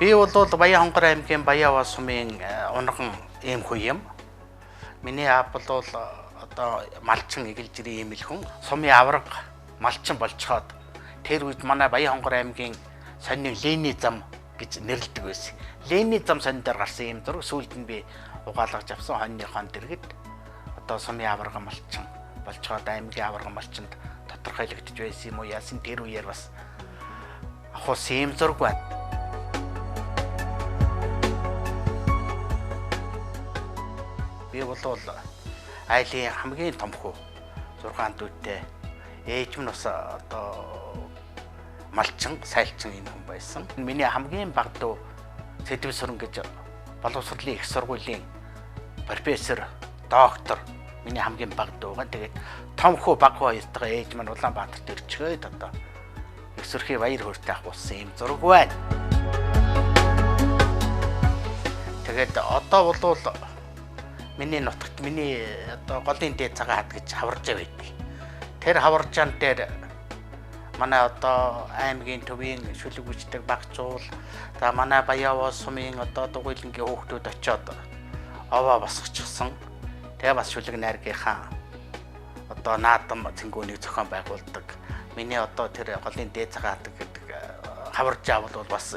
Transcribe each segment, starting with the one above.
Би бол Баян хонгор аймгийн Баян сумын унган ийм хүн юм. Миний аав бол одоо малчин эгэлжирийн ийм л хүн. Сумын авраг малчин болцоход тэр үед манай Баян хонгор аймгийн сонин Лений зам гэж нэрлэдэг байсан. Лений зам сонин дээр гарсан ийм зураг сүүлд нь би угаалгаж авсан хоньныхон дэргэд одоо сумын авраг малчин болцоход аймгийн авраг малчинд тодорхойлогдож байсан юм уу яасан тэр үеэр бас ахус ийм зураг байна. Би бол айлын хамгийн том хүү 6 дүүтэй. Ээж минь бас одоо малчин, сайлчин юм хүн байсан. Миний хамгийн бага дүү Сэдвэн Сүрэн гэж боловсролын их сургуулийн профессор, доктор миний хамгийн бага дүү гэн. Тэгээд том хүү бага хүү хоёртойгоо ээж минь Улаанбаатарт ирчгээд одоо их сурхийн баяр хөөртэй ах болсон юм зураг байна. Тэгээд одоо бол миний нутагт миний одоо голын дээд цагаан хад гэж хаваржаа байдаг. Тэр хаваржаан дээр манай одоо аймгийн төвийн шүлэг хүчдэг багцуул за манай Баян сумын одоо дугуйлангийн хүүхдүүд очиод овоо босгочихсон. Тэгээ бас шүлэг найргийнхаа одоо наадам цэнгүүнийг зохион байгуулдаг. Миний одоо тэр голын дээд цагаан хад гэдэг хаваржаа бол бас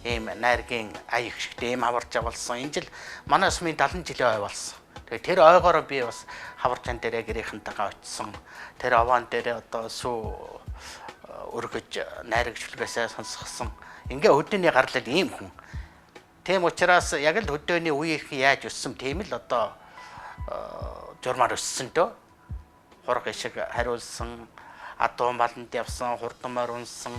ийм найргийн ая их шигтэй ийм хаваржаа болсон. Энэ жил манай сумын 70 жилийн ой болсон. Тэгээ тэр ойгоор би бас хаваржаан дээр гэрийнхэнтэйгээ очсон. Тэр овоон дээр одоо сүү өргөж найраг шүлгээсээ сонсгосон. Ингээ хөдөөний гарлал ийм хүн. Тийм учраас яг л хөдөөний үеийнх яаж өссөн тийм л одоо журмаар өссөн дөө. Хург ишиг хариулсан, адуу маланд явсан, хурдмаар унсан.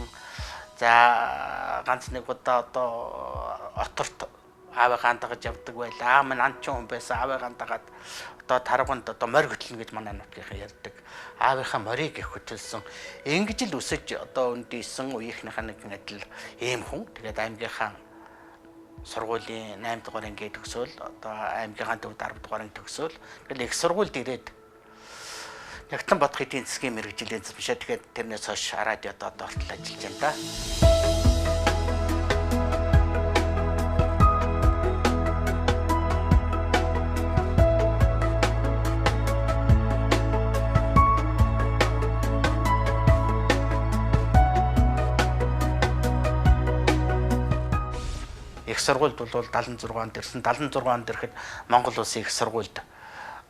За ганц нэг удаа одоо оторт аавыгаа дагаж явдаг байлаа. Аав минь анчин хүн байсан. Аавыгаа дагаад одоо тарганд одоо морь хөтлөн гэж манай нутгийнхан ярьдаг. Аавынхаа морийг их хөтөлсөн. Ингэж л өсөж одоо өндийсэн үеийнхнийхээ нэгэн адил ийм хүн. Тэгээд аймгийнхаа сургуулийн 8 дугаар ангийн төгсөөл одоо аймгийнхаа 4 10 дугаар анги төгсөөл тэгэл их сургуульд ирээд Нягтланбат эдийн засгийн мэргэжлийн эзэмшээ. Тэгээд тэрнээс хойш радиод одоо ортол ажиллаж байна да. Их сургуульд бол 76 онд ирсэн. 76 онд ирэхэд Монгол улсын их сургуульд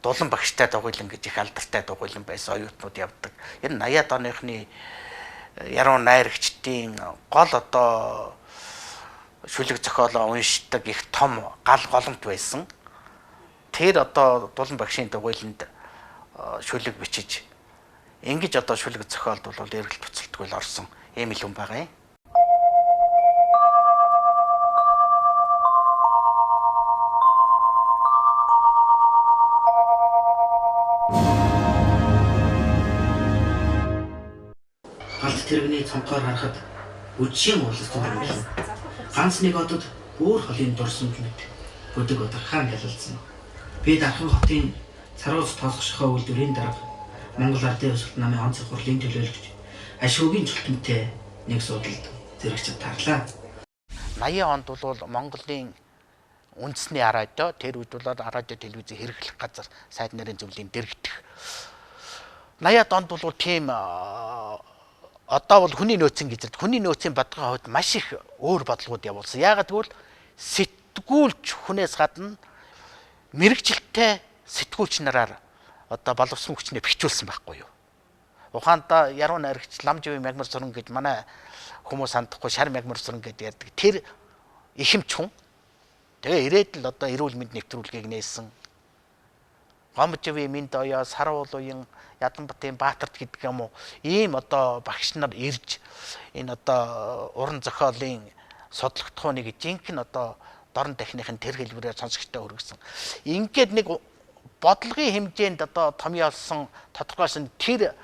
дулан багштай дугуйлан гэж их алдартай дугуйлан байсан оюутнууд явдаг. Энэ 80-аад оныхны яруу найрагчдын гол одоо шүлэг зохиолоо уншдаг их том гал голомт байсан. Тэр одоо дулан багшийн дугуйланд шүлэг бичиж ингэж одоо шүлэг зохиолд бол эргэлт буцалтгүй л орсон ийм л хүн байгаа юм. Тэрний цонхоор харахад үдшийн уулсан юм байна. Ганц нэг одод өөр холын дурсамж мэт хөдөг удархаан ялалцсан. Би Дархан хотын Царууц тоосгошхоо үйлдвэрийн дарга Монгол Ардын өсөлт намын онц хурлын төлөөлөгч Ашуугийн чултантай нэг судалд зэрэгчд тарлаа. 80 онд бол Монголын үндэсний радио тэр үед бол радио телевизийн хэрэглэх газар сайд нарын зөвлөлийн дэрэгдэх. 80-ад онд бол тийм одоо бол хүний нөөцийн гэж хүний нөөцийн бодлогын хувьд маш их өөр бодлогод явуулсан. Яагаад гэвэл сэтгүүлч хүнээс гадна мэрэгжилтэй сэтгүүлч нараар одоо боловсон хүчнээ бичүүлсэн байхгүй юу. Ухаанда яруу найрагч Ламживын Мягмар Сүрэн гэж манай хүмүүс сандахгүй Шар Мягмар Сүрэн гэдэг ярьдаг. Тэр ихэмч хүн. Тэгээ ирээд л одоо эрүүл мэнд нэвтрүүлгийг нээсэн. Гомживын Минд оёо, Саруулуян, Яданбатын Баатарт гэдэг юм уу ийм одоо багш нар ирж энэ одоо уран зохиолын судлагдхууныг жинхэнэ одоо дорн техникийн тэр хэлбэрээр сонсогчтой хүргэсэн. Ингээд нэг бодлогын хэмжээнд одоо томьёолсон тодорхойлсон тэр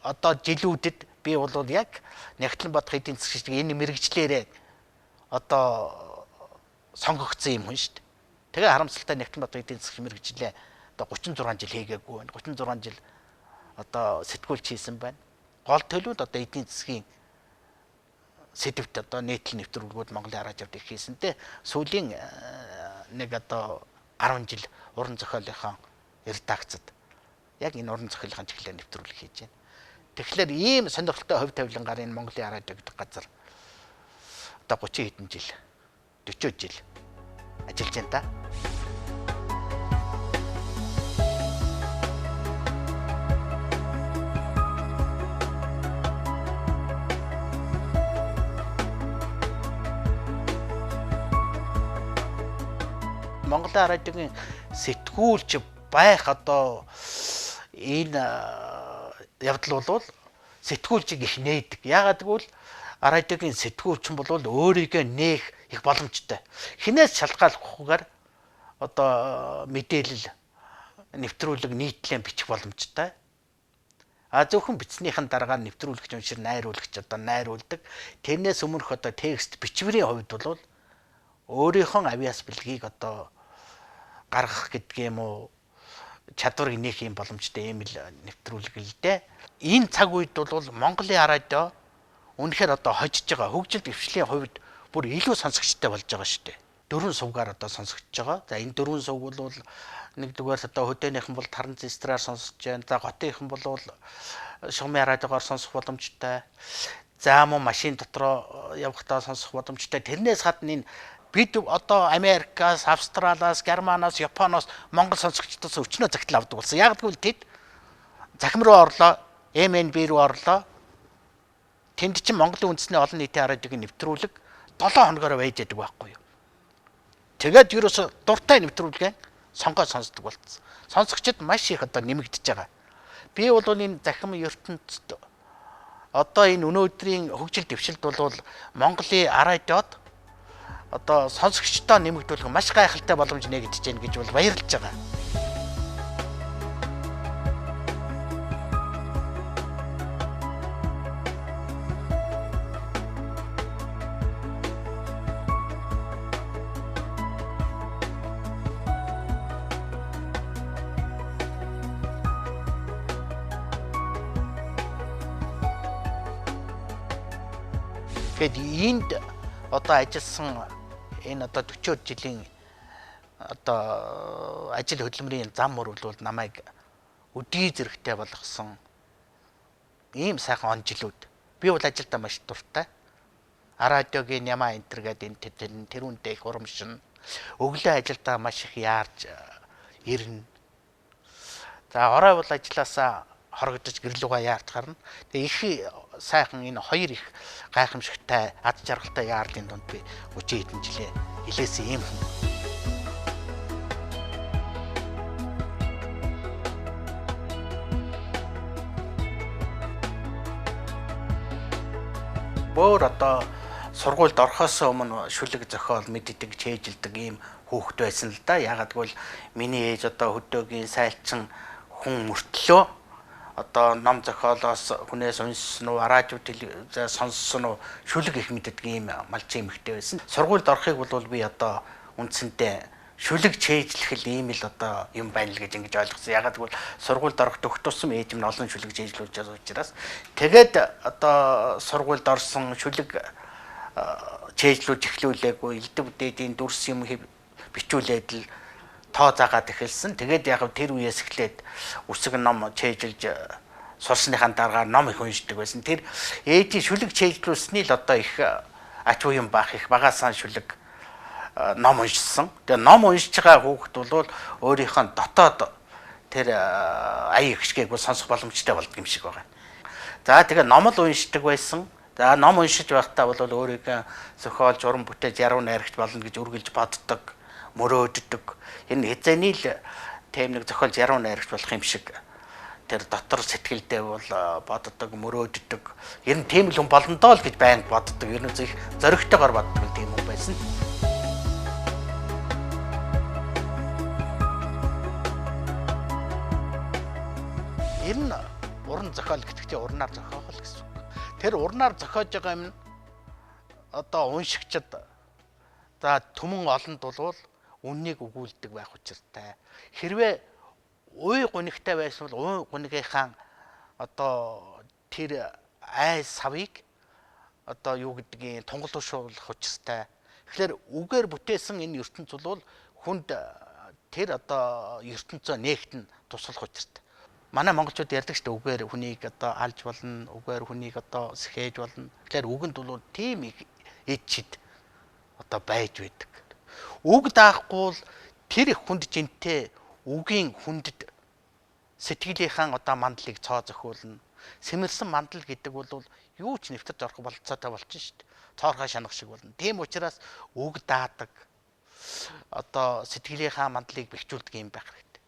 одоо жилүүдэд би бол яг Нягтланбат эдийн засгийн энэ мэрэгжлээрээ одоо сонгогдсон юм хүн шүү дээ. Тэгээ харамсалтай Нягтланбат эдийн засгийн мэрэгжлээ одоо 36 жил хийгээгүй байна. 36 жил одоо сэтгүүлч хийсэн байна. Гол төлөвд одоо эдийн засгийн сэдвт одоо нийтлэл нэвтрүүлгүүд Монголын хараа жавд их хийсэнтэй сүүлийн нэг одоо 10 жил уран зохиолынхон редакцад яг энэ уран зохиолынхон чиглэлээр нэвтрүүлэг хийж байна. Тэгэхээр ийм сонирхолтой хувь тавилангаар энэ Монголын хараа жавд газар одоо 30 хэдэн жил 40 жил ажиллаж байна та. Монголын радиогийн сэтгүүлч байх одоо энэ явдал бол сэтгүүлчийг их нээдэг. Яагаад гэвэл радиогийн сэтгүүлч бол өөрийгөө нээх их боломжтой. Хинээс шалтгааллахгүйгээр одоо мэдээлэл нэвтрүүлэг нийтлэн бичих боломжтой. Зөвхөн бичснийхэн дараа нэвтрүүлэгч уншир найруулагч одоо найруулдаг. Тэрнээс өмнөх одоо текст бичвэрийн хувьд бол өөрийнхөө авиас бэлгийг одоо гаргах гэдэг юм уу чадварыг нээх юм боломжтой юм л нэвтрүүлэг л дээ. Энэ цаг үед бол Монголын радио үнэхээр одоо хожиж байгаа хөгжил дэвшлийн хувьд бүр илүү сонсогчтой болж байгаа шүү дээ. 4 сувгаар одоо сонсогдож байгаа. За энэ 4 сувг бол нэгдүгээр одоо хөдөөнийхэн бол транзистораар сонсож байна. За готынхан бол шугамын радиогоор сонсох боломжтой. За мөн машин дотроо явахдаа сонсох боломжтой. Тэрнээс гадна энэ бид одоо Америкаас, Австралиас, Германаас, Японоос Монгол сонсогчдоос өчнөө загтал авдаг болсон. Яг гэвэл тэд захим руу орлоо, MNB руу орлоо. Тэнд чинь Монголын үндэсний олон нийтийн радиогийн нэвтрүүлэг 7 хоногоор байж яадаг байхгүй юу. Тэгээд ерөөсө дуртай нэвтрүүлгээ сонгоод сонсдог болсон. Сонсогчд маш их одоо нэмэгдэж байгаа. Би бол энэ захим ертөнцид одоо энэ өнөөдрийн хөгжил дэвшилд бол Монголын радиод одоо сонсогчдоо нэмэгдүүлэх маш гайхалтай боломж нэгдэж байна гэж бол баярлж байгаа. Гэт энд одоо ажилласан энэ одоо 40 жилийн одоо ажил хөдөлмөрийн зам мөр бол намайг өдий зэрэгтэй болгосон ийм сайхан он жилүүд. Би бол ажилдаа маш дуртай. Радиогийн яма энтер гэдэг энэ тэрүүндээ их урамшин. Өглөө ажилдаа маш их яарч ирнэ. За орой бол ажилласаа хорогдож гэрлүүгээ яарч гарна. Тэгээ их сайхан энэ хоёр их гайхамшигтай ад жаргалтай яарлын дунд би 30 хэдэн жилээ илээсэн юм хүн. Бөөр одоо сургуульд орохоос өмнө шүлэг зохиол мэддэг чэйжилдэг ийм хүүхэд байсан л да. Ягаад гэвэл миний ээж одоо хөдөөгийн сайлчин хүн мөртлөө одоо ном зохиолоос хүнээс уншсан уу, радио телевиз сонссон уу, шүлэг их мэддэг ийм малчин эмэгтэй байсан. Сургуульд орохыг бол би одоо үндсэндээ шүлэг чэйжлэх л ийм л одоо юм байна л гэж ингэж ойлгосон. Ягаад гэвэл сургуульд орох төгтөрсөн ээж минь олон шүлэг чэйжлүүлж байгаа учраас тэгээд одоо сургуульд орсон шүлэг чэйжлүүлж эхлүүлээгүй элдв үдээдийн дүрс юм бичүүлээд л тоо заагаад эхэлсэн. Тэгээд яг тэр үеэс эхлээд үсэг ном чэйжилж сурсныхаа дараа ном их уншдаг байсан. Тэр ээжийн шүлэг чэйжлүүлсний л одоо их ач уу юм баах их багасаа шүлэг ном уншсан. Тэгээ ном уншиж байгаа хүүхэд бол өөрийнхөө дотоод тэр ая гიშгээг бол сонсох боломжтой болдго юм шиг байна. За тэгээ ном л уншдаг байсан. За ном уншиж байхдаа бол өөрийнхөө зохиолж уран бүтээж яруу найрагч болно гэж үргэлж боддог, мөрөөддөг. Энэ хэзээний л тэм нэг зохиолж яруу найрагч болох юм шиг тэр дотор сэтгэлдээ бол боддог, мөрөөддөг. Ер нь тийм л хүн болондоо л гэж байнг боддог. Ер нь их зоригтойгоор боддог тийм хүн байсан. Ер нь уран зохиол гэдэг чинь урнаар зохиол гэсэн үг. Тэр урнаар зохиож байгаа юм одоо уншигчд за түмэн олонд бол үннийг өгүүлдэг байх учиртай. Хэрвээ уй гунигтай байсан бол уй гунигийнхаа одоо тэр айс савыг одоо юу гэдгийг тунгалуушуулах учиртай. Тэгэхээр үгээр бүтээсэн энэ ертөнц бол хүнд тэр одоо ертөнцөө нээгтэн туслах учиртай. Манай монголчууд ярьдаг шүү дээ үгээр хүнийг одоо алж болно, үгээр хүнийг одоо сэхэж болно. Тэгэхээр үгэнд бол тийм их эд шид одоо байж байдаг. Үг даахгүй л тэр их хүнд жинтэй үгийн хүндэд сэтгэлийнхэн одоо мандлыг цоо зохиулна. Сэмэрсэн мандал гэдэг бол юу ч нэвтэрч орох болцоотой болчихно шүү дээ. Цоорхой шанах шиг болно. Тийм учраас үг даадаг одоо сэтгэлийнхаа мандлыг бэхжүүлдэг юм байх хэрэгтэй.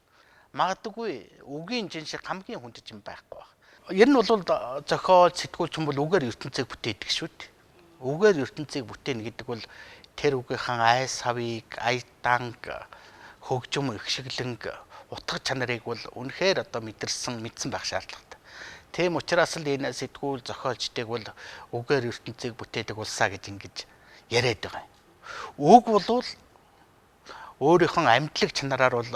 Магадгүй үгийн жин шиг хамгийн хүнд жин байхгүй байна. Ер нь бол зохиол сэтгүүлч хүн бол үгээр ертөнцийг бүтээдэг шүү дээ. Үгээр ертөнцийг бүтээнэ гэдэг бол тэр үгийнхэн айс хавийг, ая данг, хөгжим, ихшиглэнг, утга чанарыг бол үнэхээр одоо мэдсэн байх шаардлагатай. Тийм учраас л энэ сэтгүүл зохиолчдыг бол үгээр ертөнцийг бүтээдэг улсаа гэж ингэж яриад байгаа юм. Үг бол өөрийнхөө амьдлаг чанараар бол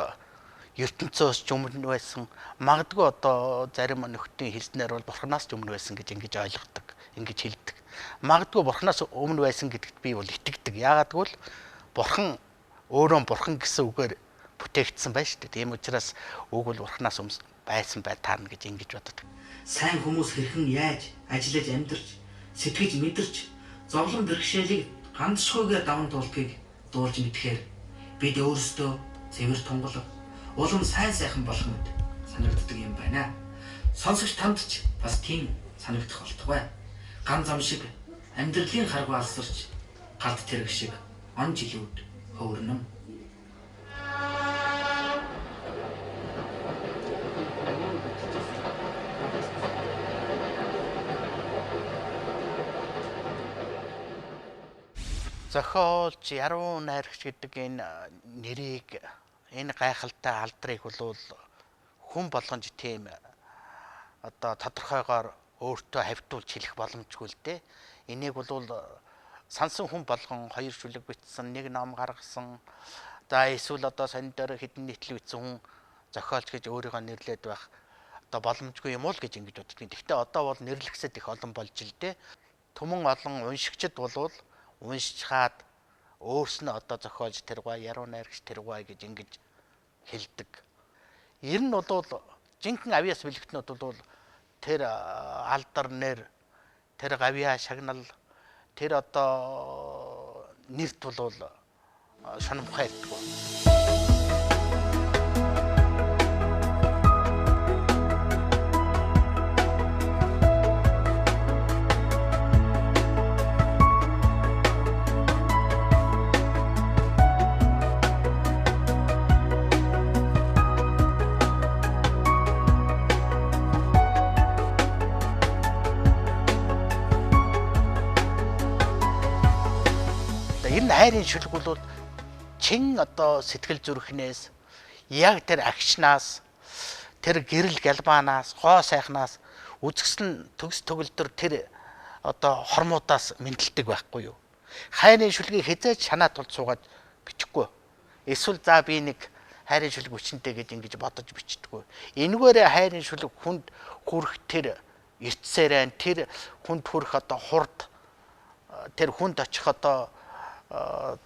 ертөнцөөс ч өмнө байсан, магадгүй одоо зарим нөхдийн хэлснээр бол бурхнаас ч өмнө байсан гэж ингэж ойлгодог, ингэж хэлдэг. Магадгүй бурхнаас өмнө байсан гэдэгт би бол итгэдэг. Яагаад гэвэл бурхан өөрөө бурхан гэсэн үгээр бүтээгдсэн байна шүү дээ. Тийм учраас үг бол бурхнаас өмнө байсан бай таарна гэж ингэж боддог. Сайн хүмүүс хэрхэн яаж ажиллаж амьдарч, сэтгэж мэдэрч, зовлон бэрхшээлийг ганцхойгоо даван туулахыг дуулж мэдхээр бид өөрсдөө цэвэр тунгалаг, улам сайхан болох мэт санагддаг юм байна. Сонсогч танд ч бас тийм санагдах болтугай. Ган зам шиг амьдралын харгуу алсарч, галт тэрэг шиг он жилүүд хөөрнөм. Зохиолч, яруу найрагч гэдэг энэ нэрийг, энэ гайхалтай алдрыг бол хүн болгонж тийм одоо тодорхойгоор өөртөө хавьтуулж хэлэх боломжгүй л дээ. Энийг бол сансан хүн болгон 2 шүлэг бичсэн, 1 ном гаргасан. За эсвэл одоо сонин дээр хэдэн нийтлэл бичсэн хүн зохиолч гэж өөрийгөө нэрлээд байх одоо боломжгүй юм уу л гэж ингэж боддог. Гэхдээ одоо бол нэрлэхсэд их олон болж л дээ. Түмэн олон уншигчд бол уншичаад өөрснөө одоо зохиолж тэргүй, яруу найрагч тэргүй гэж ингэж хэлдэг. Ер нь бол жинхэнэ авьяас бэлэгтнүүд бол тэр алдар нэр, тэр гавьяа шагнал, тэр одоо нэрт бол шанамхай ирдэг. Энэ хайрын шүлэг бол чин одоо сэтгэл зүрхнээс, яг тэр агшнаас, тэр гэрэл галбаанаас, гоо сайхнаас үзэсгэлэн төгс төгөлдөр тэр одоо хормуудаас мэдлдэг байхгүй юу? Хайрын шүлгийг хязгаарч шанаа тулд суугаад бичихгүй. Эсвэл за би нэг хайрын шүлэг бичнэтэй гэж ингэж бодож бичдэггүй. Энэгээр хайрын шүлэг хүнд хүрэх тэр эртсээрэн, тэр хүнд хүрэх одоо хурд, тэр хүнд очих одоо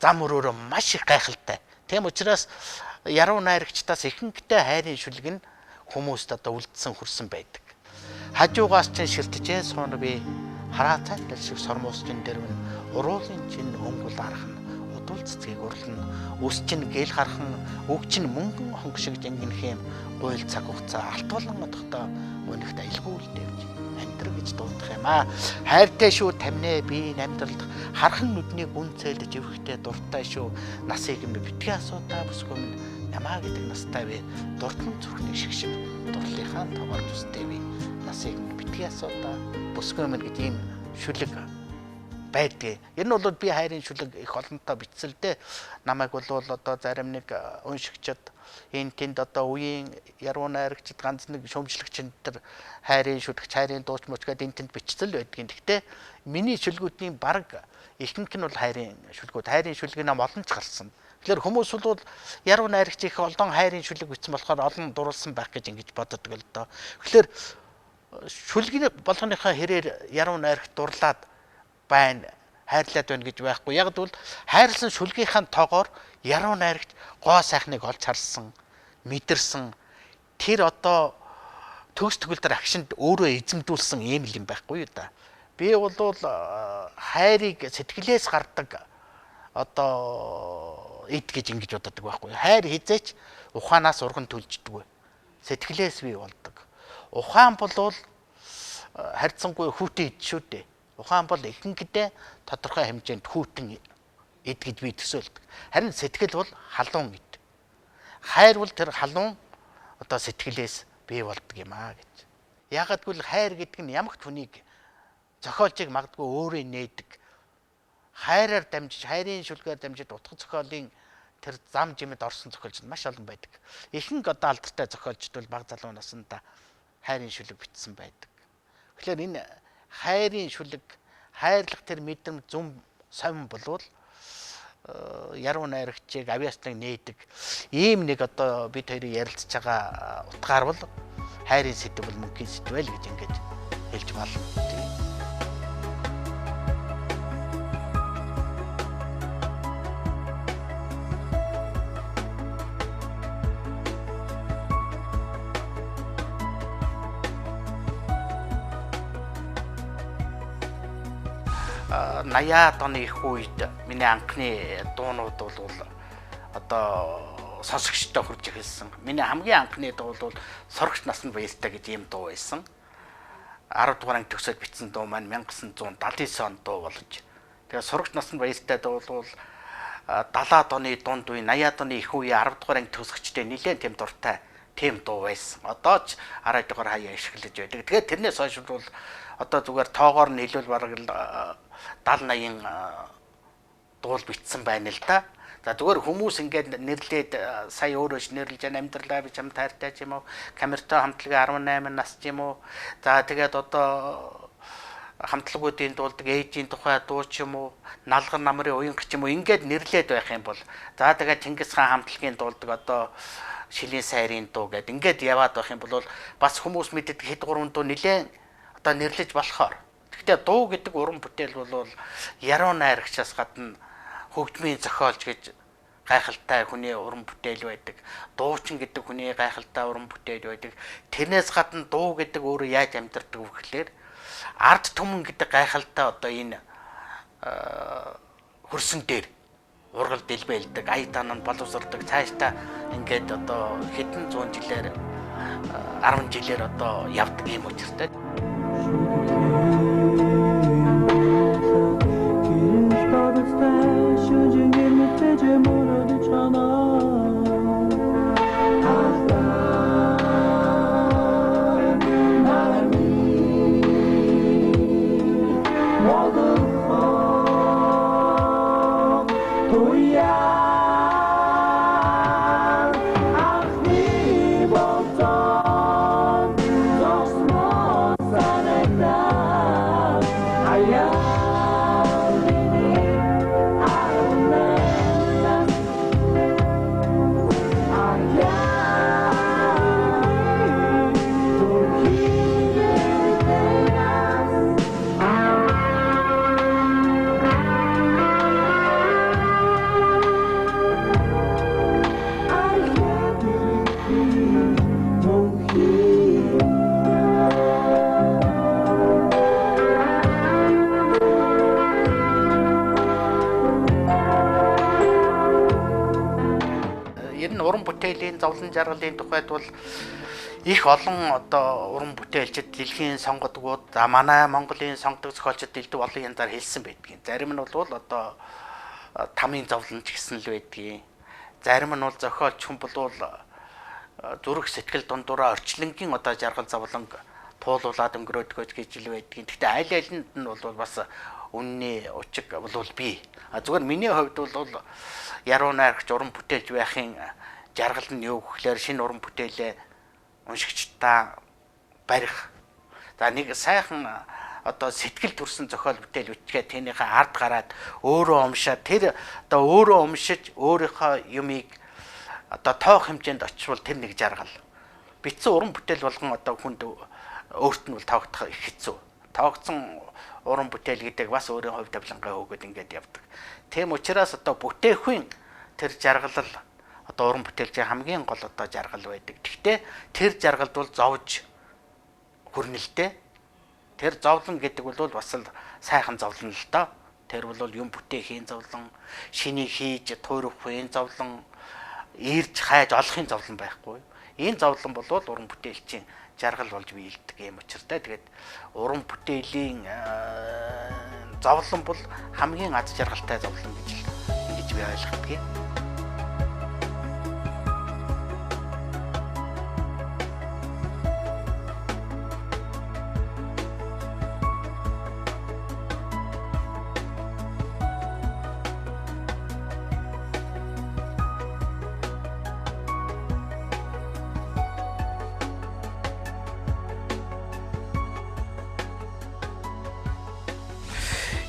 зам өрөөрөө маш их гайхалтай. Тийм учраас яруу найрагчдаас ихэнхдээ хайрын шүлэг нь хүмүүст одоо үлдсэн хүрсэн байдаг. Хажуугаас чинь ширтжээ суун би хараа цайтал шиг сормуус чин дэрвэн уруулын чин өнгөл архан удул цэцгийг урлан үс чин гээл хархан үг чин мөнгөн хонг шиг жингэнх юм гуйл цаг хугацаа алтуулан одохдоо өнөхт аялгүй үлдээвч амьдр гэж дуудах юм аа. Хайртай шүү тамнэ би амьдралд хархан нүдний гүн цэлдэж өвхтэй дуртай шүү насыг юм битгий асуудаа бүсгүй минь ямаа гэдэг настай би дуртан зүрхний шиг дурлынхаа тоогоор төстэй би насыг битгий асуудаа бүсгүй минь гэдэг ийм шүлэг байдгийг. Энэ нь бол би хайрын шүлэг их олонтоо бичсэлдээ намайг бол одоо зарим нэг уншигчид энэ тэнд одоо үеийн яруу найрагчид ганц нэг шөмжлөгчд тэр хайрын шүлэгч, хайрын дууч мууч гэдэг энэ тэнд бичсэл байдгийн. Гэхдээ миний шүлгүүдийн бараг ихэнх нь бол хайрын шүлгүүд. Хайрын шүлгийн нам олон ч гарсан. Тэгэхээр хүмүүс бол яруу найрагч их олон хайрын шүлэг бичсэн болохоор олон дуруулсан байх гэж ингэж боддог л доо. Тэгэхээр шүлгийн болгоныхаа хэрээр яруу найрагч дурлаад байна, хайрлаад байна гэж байхгүй. Яг бол хайрлсан шүлгийнхаа тоогоор яруу найрагч гоо сайхныг олж харсан, мэдэрсэн тэр одоо төгс төгөлдөр агшинд өөрөө эзэмдүүлсэн ийм л юм байхгүй юу да. Би бол хайрыг сэтгэлээс гардаг одоо эд гэж ингэж боддог байхгүй. Хайр хизээч ухаанаас урган төлждөг. Сэтгэлээс бий болдог. Ухаан бол харьцангуй хүүтэн эд шүү дээ. Ухаан бол ихэнхдээ тодорхой хэмжээнд хүүтэн эд гэж би төсөөлдөг. Харин сэтгэл бол халуун эд. Хайр бол тэр халуун одоо сэтгэлээс бий болдог юм аа гэж. Яагад гэвэл хайр гэдэг нь ямагт хүнийг зохиолжийг магадгүй өөрөө нээдэг. Хайраар дамжиж, хайрын шүлгээр дамжиж утга зохиолын тэр зам жимэд орсон зохиолч маш олон байдаг. Ихэнх одоо алдартай зохиолчд бол бага залуу насндаа хайрын шүлэг бичсэн байдаг. Тэгэхээр энэ хайрын шүлэг, хайрлах тэр мэдрэмж зүм совин болвол яруу найрагчийг авьяаслаг нээдэг ийм нэг одоо бид хоёрыг ярилцж байгаа утгаар бол хайрын сэдв бол мөнхийн сэдв л гэж ингэж хэлж байна. Наяад оны их үед миний анхны дуунууд бол одоо сонсогчтой хүрч эхэлсэн. Миний хамгийн анхны дуу бол Сурагч насан баяртай гэж ийм дуу байсан. 10 дугаар анги төгсөөд бичсэн дуу маань 1979 онд дуу болж. Тэгээ Сурагч насан баяртай дуу бол 70-аад оны дунд үе, 80-аад оны их үе 10 дугаар анги төгсөгчтэй нэлээд тийм дуртай тийм дуу байсан. Одоо ч радиогоор хаяа ашиглаж байдаг. Тэгээд тэрнээс хойш бол одоо зүгээр тоогоор нь хэлвэл бараг 70-80 дуул бичсэн байна л да. За зүгээр хүмүүс ингээд нэрлээд сая өөрөөч нэрлэж байгаа амьдралаа би чам таартай ч юм уу, камертай хамтлагийн 18 нас ч юм уу. За тэгээд одоо хамтлагуудын дуулдаг ээжийн тухай дуу ч юм уу, налгар намрын уянга ч юм уу ингээд нэрлээд байх юм бол за тэгээд Чингис хаан хамтлагийн дуулдаг одоо Шилийн сайрын дуу гэдэг ингээд яваад байх юм бол бас хүмүүс мэддэг хэд гурван дуу нэлээд одоо нэрлэж болохоор. Гэхдээ дуу гэдэг уран бүтээл бол яруу найрагчаас гадна хөгжмийн зохиолч гэж гайхалтай хүний уран бүтээл байдаг. Дуучин гэдэг хүний гайхалтай уран бүтээл байдаг. Тэрнээс гадна дуу гэдэг өөрөө яаж амьдардаг вэ гэхээр ард түмэн гэдэг гайхалтай одоо энэ хөрсөн дээр ургал дэлбэлдэг, ая танан боловсрдог, цаашдаа ингээд одоо хэдэн зуун жилээр 10 жилээр одоо явдаг юм учиртай. Зовлон жаргалын тухайд бол их олон одоо уран бүтээлчид дэлхийн сонгодгууд манай Монголын сонгодог зохиолчид дэлгэв олон янзаар хэлсэн байдгийг. Зарим нь бол одоо тамийн зовлонч гэсэн л байдгийг. Зарим нь бол зохиолч хүн бол зүрх сэтгэл дундуура орчлонгийн одоо жаргал зовлон туулуулаад өнгөрөөдгөөж гэж л байдгийг. Гэхдээ аль алинд нь бол бас үнний учиг бол бий. Зүгээр миний хувьд бол яруу найрагч уран бүтээлч байхын жаргал нь юу гэхээр шинэ уран бүтээлээ уншигчдаа барих. За нэг сайхан одоо сэтгэл төрсэн зохиол бүтээл бичгээд тэрнийхээ ард гараад өөрөө уншаад тэр одоо өөрөө уншиж өөрийнхөө юмыг одоо тоох хэмжээнд очивол тэр нэг жаргал. Бичсэн уран бүтээл болгон одоо хүнд өөрт нь бол тоогдох их хэцүү. тоогдсон уран бүтээл гэдэг бас өөрийн хувь тавилангаа өгөөд ингээд явдаг. Тийм учраас одоо бүтээхүйн тэр жаргалал одоо уран бүтээлчийн хамгийн гол одоо жаргал байдаг. Гэхдээ тэр жаргалд бол зовж хүрнэ л дээ. Тэр зовлон гэдэг бол бас л сайхан зовлон л доо. Тэр бол юм бүтээхийн зовлон, шинийг хийж туурахгүй зовлон, ирж хайж олохын зовлон байхгүй. Энэ зовлон бол уран бүтээлчийн жаргал болж биелдэг юм учиртай. Тэгээд уран бүтээлийн зовлон бол хамгийн аз жаргалтай зовлон гэж би ойлгодог.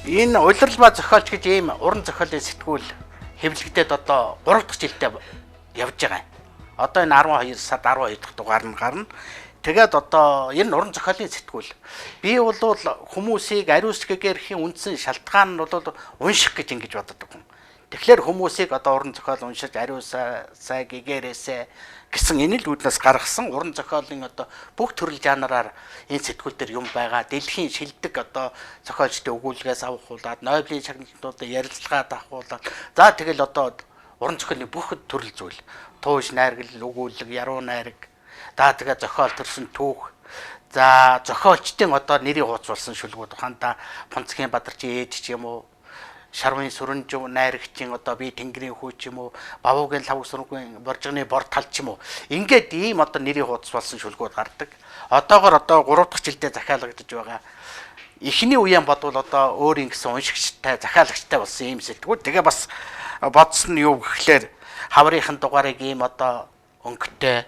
Энэ улирал ба зохиолч гэж ийм уран зохиолын сэтгүүл хэвлэгдээд одоо 3 дахь жилдээ явж байгаа. Одоо энэ 12 сард 12 дахь дугаар нь гарна. Тэгээд одоо энэ уран зохиолын сэтгүүл би бол хүмүүсийг ариусгагээрхийн үндсэн шалтгаан нь бол унших гэж ингэж боддог хүн. Тэгэхээр хүмүүсийг одоо уран зохиол уншиж ариусаа гэгээрээсэ гэсэн энэ л үүднээс гаргасан уран зохиолын одоо бүх төрөл жанраар энэ сэтгүүл дээр юм байгаа. Дэлхийн шилдэг одоо зохиолчдын өгүүлгээс авахуулаад Нобелийн шагналтуудад ярилцлагад авахуулаад за тэгэл одоо уран зохиолын бүх төрөл зүйл тууш найргал өгүүлэг яруу найраг за тэгээ зохиол төрсөн түүх за зохиолчдын одоо нэрийг хуудсуулсан шүлгүүд ухаанда Фонцгийн Бадарчин ээж ч юм уу Шарвын Сүрэнжив найрагчийн одоо би Тэнгэрийн хүү ч юм уу Бавуугийн Лавг сүрэнгийн Боржигны бор тал ч юм уу ингээд ийм одоо нэрийг хуудсуулсан шүлгүүд гардаг. Одоогор одоо 3 дахь жилдээ захиалгагдаж байгаа. Эхний үеийн бодвол одоо өөр ингэсэн уншигчтай захиалагчтай болсон ийм сэтгүүл. Тэгээ бас бодсон нь юу гэхлээр хаврынхын дугаарыг ийм одоо өнгөтэй.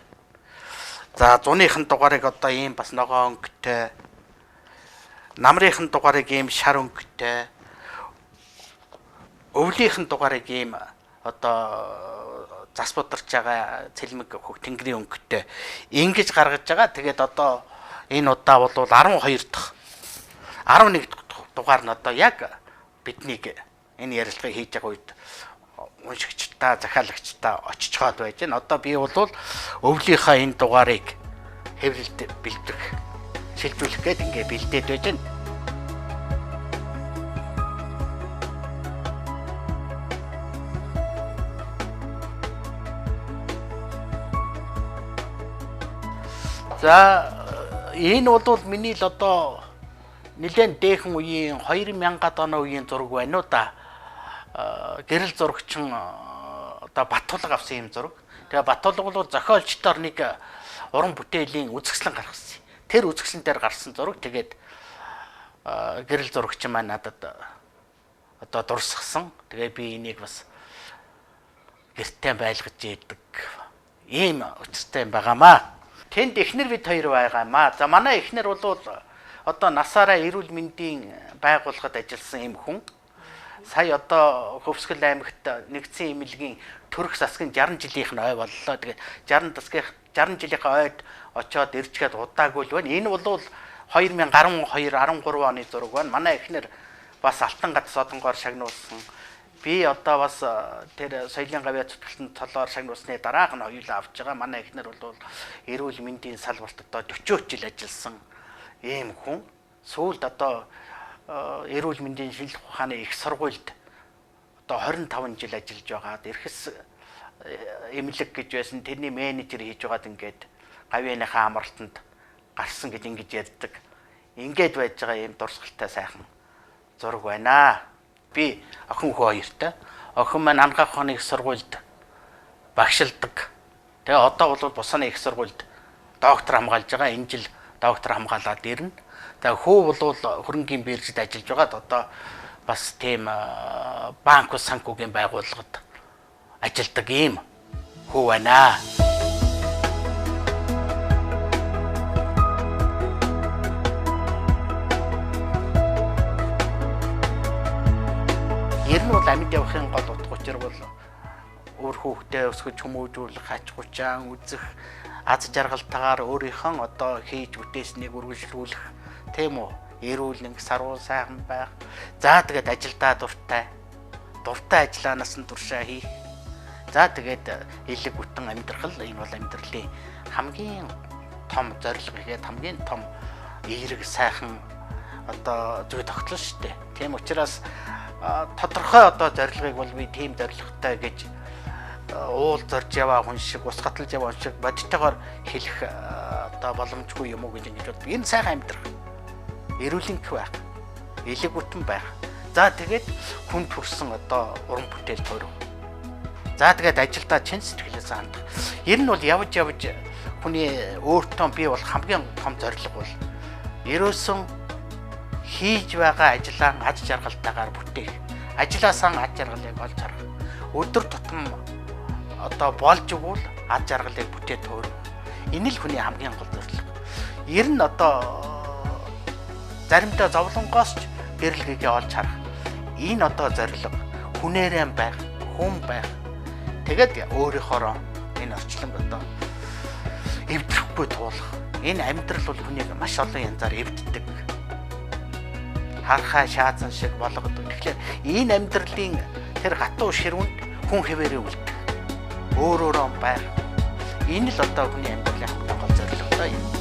За зуныхын дугаарыг одоо ийм бас ногоо өнгөтэй. Намрынхын дугаарыг ийм шар өнгөтэй. Өвлийнхэн дугаарыг ийм одоо зас бодорч байгаа цэлмэг хөх тэнгэрийн өнгөтэй ингэж гаргаж байгаа. Тэгээд одоо энэ удаа бол 12 дахь 11 дахь дугаар нь одоо яг биднийг энэ ярилцлагыг хийж байгаа үед уншигчдаа захиалагчдаа очиж чаад байж байна. Одоо би бол өвлийнхаа энэ дугаарыг хэвлэлд бэлдэх шилжүүлэх гээд ингээ бэлдээд байж байна. За энэ бол миний л одоо нэлээд дээхэн үеийн 2000-аад оны үеийн зураг байна уу да. Гэрэл зурагчин одоо Баттулга авсан юм зураг. Тэгээ Баттулга бол зохиолчдоор нэг уран бүтээлийн үзэсгэлэн гаргасан. Тэр үзэсгэлэн дээр гарсан зураг. Тэгээд гэрэл зурагчин маань надад одоо дурсгсан. Тэгээ би энийг бас гэртээ байлгаж ээдэг. Ийм учиртай юм байгаамаа. Тэнд эхнэр бид хоёр байгаамаа. За манай эхнэр бол одоо насаараа эрүүл мэндийн байгууллагад ажилласан юм хүн. Сая одоо Хөвсгөл аймагт нэгдсэн эмнэлгийн төрөх засгийн 60 жилийнх нь ой боллоо. Тэгээд 60 жилийнхаа ойд очоод ирчгээд удаагүй л байна. Энэ бол 2012 13 оны зураг байна. Манай эхнэр бас Алтан гад Содонгоор шагнуулсан. Би одоо бас тэр соёлын гавьяа зүтгэлтэн толоор шагнуулсны дараах нь хоёулаа авч байгаа. Манай эхнэр бол эрүүл мэндийн салбарт одоо 40 жил ажилласан ийм хүн. Сүүлд одоо эрүүл мэндийн шинжилгээ ухааны их сургуульд одоо 25 жил ажиллаж байгаад эрхэс эмнэлэг гэж байсан тэрний менежер хийж байгаад ингээд гавьяаныхаа амралтанд гарсан гэж ингэж ярьдаг. Ингээд байж байгаа ийм дурсгалтай сайхан зураг байна. Би охин хөө хоёртай. Охин маань ангаах ухааны их сургуульд багшилдаг. Тэгээ одоо бол бусаны их сургуульд доктор хамгаалж байгаа. Энэ жил доктор хамгаалаад ирнэ. Тэгээ хүү бол хөрөнгийн биржид ажиллаж байгаад одоо бас тийм банк санхүүгийн байгууллагад ажилладаг ийм хүү байна. Ер нь бол амьд явахын гол утга учир бол өөр хүүхдээ өсгөж хүмүүжүүлэх, аж ахуйчаан үзэх, аз жаргалтайгаар өөрийнхөө одоо хийж бүтээснийг үргэлжлүүлэх тийм үү? эрүүл нэг сарвуу сайхан байх. За тэгээд ажилдаа дуртай. Дуртай ажиллаанаас нь туршаа хийх. За тэгээд элэг бүтэн амьдрах л энэ бол амьдралын хамгийн том зорилго гэхэд хамгийн том эерэг сайхан одоо зүй тогтол шүү дээ. Тийм учраас тодорхой одоо зорилгыг бол би тийм зорилготой гэж уул зорж яваа хүн шиг ус гаталж яваа хүн шиг бодтойгоор хэлэх одоо боломжгүй юм уу гэж ингэж бод. Энэ сайхан амьдрах. Эрүүлэнх байх. Элэг бүтэн байх. За тэгээд хүн төрсөн одоо уран бүтээл төрөв. За тэгээд ажилдаа чин сэтгэлээс хандах. Энэ нь бол явж хүний өөртөө би бол хамгийн том зорилго бол ерөөсөн хийж байгаа ажлаа аж жаргалтайгаар бүтээх. Ажлаасаа аж жаргалыг олж харах. Өдөр тутам одоо болж өгвөл аж жаргалыг бүтээд төрөв. Энэ л хүний хамгийн гол зорилго. Ер нь одоо заримдаа зовлонгоос ч гэрэлгээ олж харах. Энэ одоо зорилго хүнээрэн байх, хүн байх. Тэгээд өөрийнхоороо энэ орчлон одоо эвдэхгүй туулах. Энэ амьдрал бол хүнийг маш олон янзаар эвддэг. Харахаа шаазан шиг болгодог. Тэгэхээр энэ амьдралын тэр хатуу ширүүнд хүн хэвээрээ үлдэх. Өөрөөрөө байх. Энэ л одоо хүний амьдралын хамгийн гол зорилго юм.